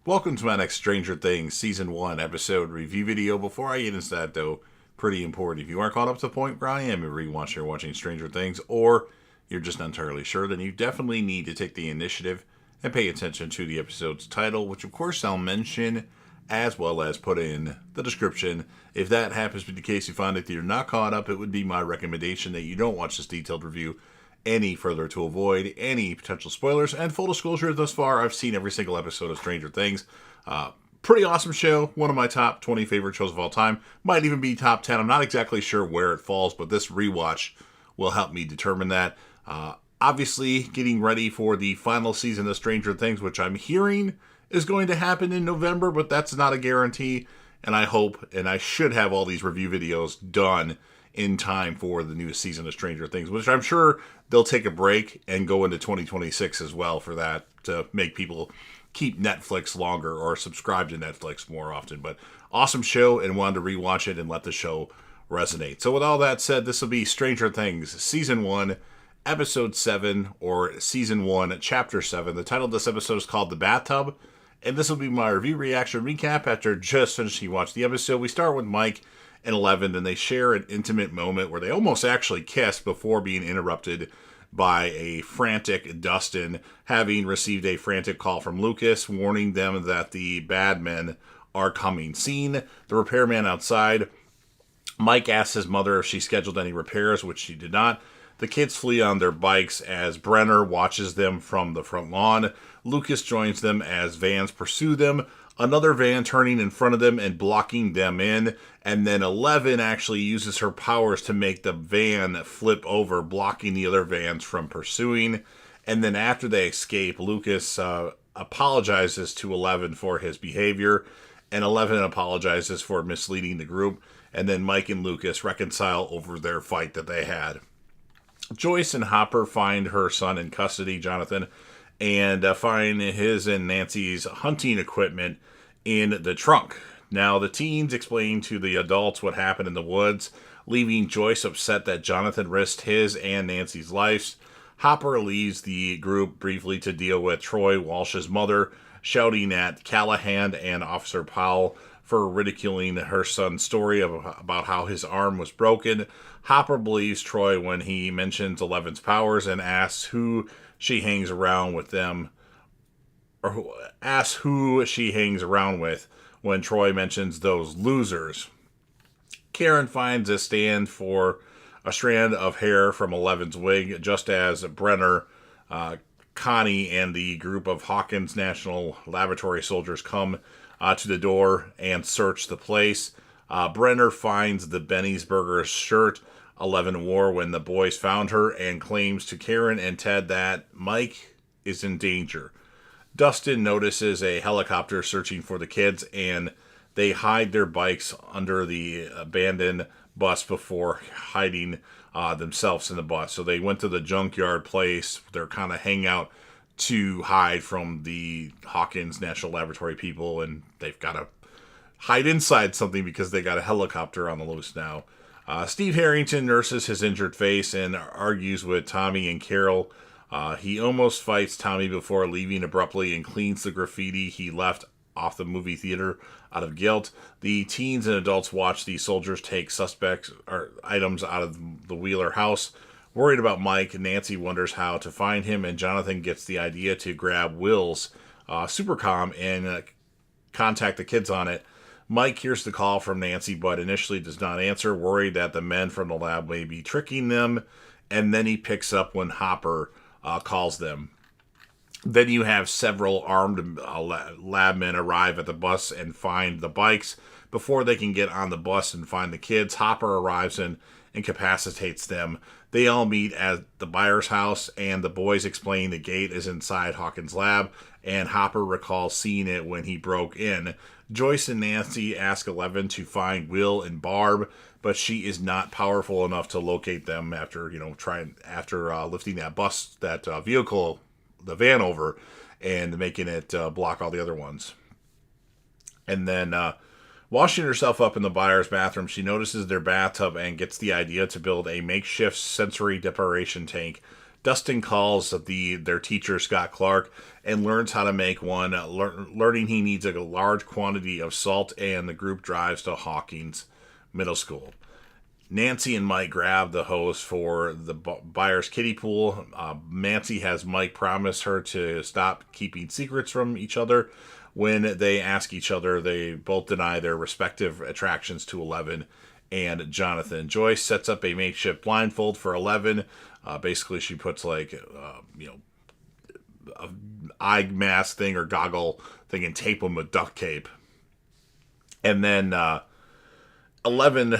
Welcome to my next Stranger Things Season 1 episode review video. Before I get into that, though, pretty important. If you aren't caught up to the point where I am in rewatching or watching Stranger Things, or you're just not entirely sure, then you definitely need to take the initiative and pay attention to the episode's title, which of course I'll mention as well as put in the description. If that happens to be the case, you find that you're not caught up, it would be my recommendation that you don't watch this detailed review any further to avoid any potential spoilers. And full disclosure, thus far, I've seen every single episode of Stranger Things. Pretty awesome show. One of my top 20 favorite shows of all time. Might even be top 10. I'm not exactly sure where it falls, but this rewatch will help me determine that. Obviously, getting ready for the final season of Stranger Things, which I'm hearing is going to happen in November, but that's not a guarantee. And I hope, and I should have all these review videos done in time for the newest season of Stranger Things, which I'm sure they'll take a break and go into 2026 as well for that, to make people keep Netflix longer or subscribe to Netflix more often. But awesome show, and wanted to rewatch it and let the show resonate. So with all that said, this will be Stranger Things Season 1, Episode 7, or Season 1, Chapter 7. The title of this episode is called The Bathtub, and this will be my review reaction recap after just finishing watching the episode. We start with Mike and 11, and they share an intimate moment where they almost actually kiss before being interrupted by a frantic Dustin, having received a frantic call from Lucas warning them that the bad men are coming. Seeing the repairman outside, Mike asks his mother if she scheduled any repairs, which she did not. The kids flee on their bikes as Brenner watches them from the front lawn. Lucas joins them as vans pursue them, another van turning in front of them and blocking them in, and then 11 actually uses her powers to make the van flip over, blocking the other vans from pursuing. And then after they escape, Lucas apologizes to 11 for his behavior, and 11 apologizes for misleading the group, and then Mike and Lucas reconcile over their fight that they had. Joyce and Hopper find her son in custody, Jonathan, and find his and Nancy's hunting equipment in the trunk. Now, the teens explain to the adults what happened in the woods, leaving Joyce upset that Jonathan risked his and Nancy's lives. Hopper leaves the group briefly to deal with Troy Walsh's mother, shouting at Callahan and Officer Powell for ridiculing her son's story about how his arm was broken. Hopper believes Troy when he mentions Eleven's powers and asks who she hangs around with them, or asks who she hangs around with when Troy mentions those losers. Karen finds a stand for a strand of hair from Eleven's wig, just as Brenner, Connie, and the group of Hawkins National Laboratory soldiers come to the door and search the place. Brenner finds the Benny's Burgers shirt 11 wore when the boys found her and claims to Karen and Ted that Mike is in danger. Dustin notices a helicopter searching for the kids, and they hide their bikes under the abandoned bus before hiding themselves in the bus. So they went to the junkyard place, their kind of hangout, to hide from the Hawkins National Laboratory people, and they've got to hide inside something because they got a helicopter on the loose now. Steve Harrington nurses his injured face and argues with Tommy and Carol. He almost fights Tommy before leaving abruptly and cleans the graffiti he left off the movie theater out of guilt. The teens and adults watch the soldiers take suspects or items out of the Wheeler house. Worried about Mike, Nancy wonders how to find him, and Jonathan gets the idea to grab Will's supercom and contact the kids on it. Mike hears the call from Nancy, but initially does not answer, worried that the men from the lab may be tricking them, and then he picks up when Hopper calls them. Then you have several armed lab men arrive at the bus and find the bikes. Before they can get on the bus and find the kids, Hopper arrives and incapacitates them. They all meet at the Byers house, and the boys explain the gate is inside Hawkins' lab, and Hopper recalls seeing it when he broke in. Joyce and Nancy ask 11 to find Will and Barb, but she is not powerful enough to locate them after lifting that vehicle, the van over, and making it block all the other ones. And then washing herself up in the Byers bathroom, she notices their bathtub and gets the idea to build a makeshift sensory deprivation tank Dustin calls their teacher, Scott Clark, and learns how to make one, learning he needs a large quantity of salt, and the group drives to Hawkins Middle School. Nancy and Mike grab the hose for the Byers kiddie pool. Nancy has Mike promise her to stop keeping secrets from each other. When they ask each other, they both deny their respective attractions to Eleven and Jonathan. Joyce sets up a makeshift blindfold for Eleven. Basically, she puts like, a eye mask thing or goggle thing and tape them with duct tape. And then 11,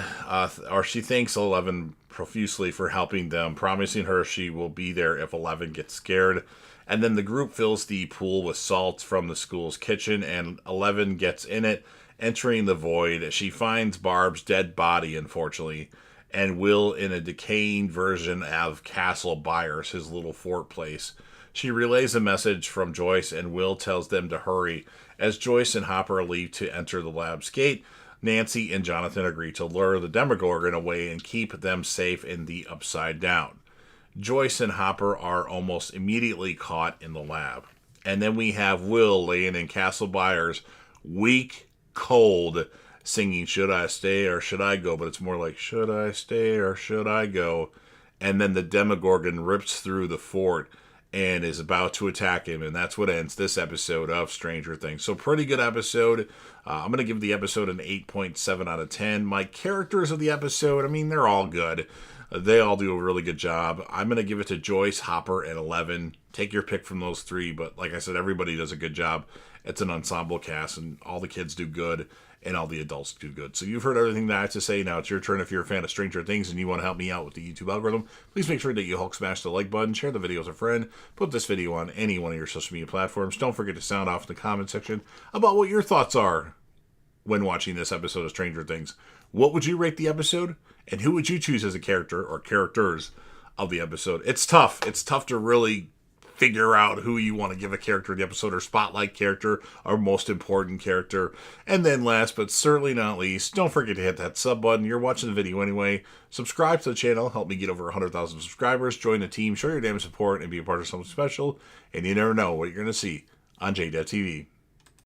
she thanks 11 profusely for helping them, promising her she will be there if 11 gets scared. And then the group fills the pool with salt from the school's kitchen, and 11 gets in it, entering the void. She finds Barb's dead body, unfortunately, and Will in a decaying version of Castle Byers, his little fort place. She relays a message from Joyce, and Will tells them to hurry. As Joyce and Hopper leave to enter the lab's gate, Nancy and Jonathan agree to lure the Demogorgon away and keep them safe in the Upside Down. Joyce and Hopper are almost immediately caught in the lab. And then we have Will laying in Castle Byers, weak, cold, singing "Should I Stay or Should I Go?" But it's more like "Should I Stay or Should I Go?" And then the Demogorgon rips through the fort and is about to attack him, and that's what ends this episode of Stranger Things. So pretty good episode. I'm going to give the episode an 8.7 out of 10. My characters of the episode, I mean, they're all good. They all do a really good job. I'm going to give it to Joyce, Hopper, and 11. Take your pick from those three, but like I said, everybody does a good job. It's an ensemble cast, and all the kids do good, and all the adults do good. So you've heard everything that I have to say. Now it's your turn. If you're a fan of Stranger Things and you want to help me out with the YouTube algorithm, please make sure that you Hulk smash the like button, share the video with a friend, put this video on any one of your social media platforms. Don't forget to sound off in the comment section about what your thoughts are when watching this episode of Stranger Things. What would you rate the episode? And who would you choose as a character or characters of the episode? It's tough. It's tough to really figure out who you want to give a character in the episode, or spotlight character, or most important character. And then last but certainly not least, don't forget to hit that sub button. You're watching the video anyway. Subscribe to the channel. Help me get over 100,000 subscribers. Join the team. Show your damn support and be a part of something special. And you never know what you're going to see on JDevTV.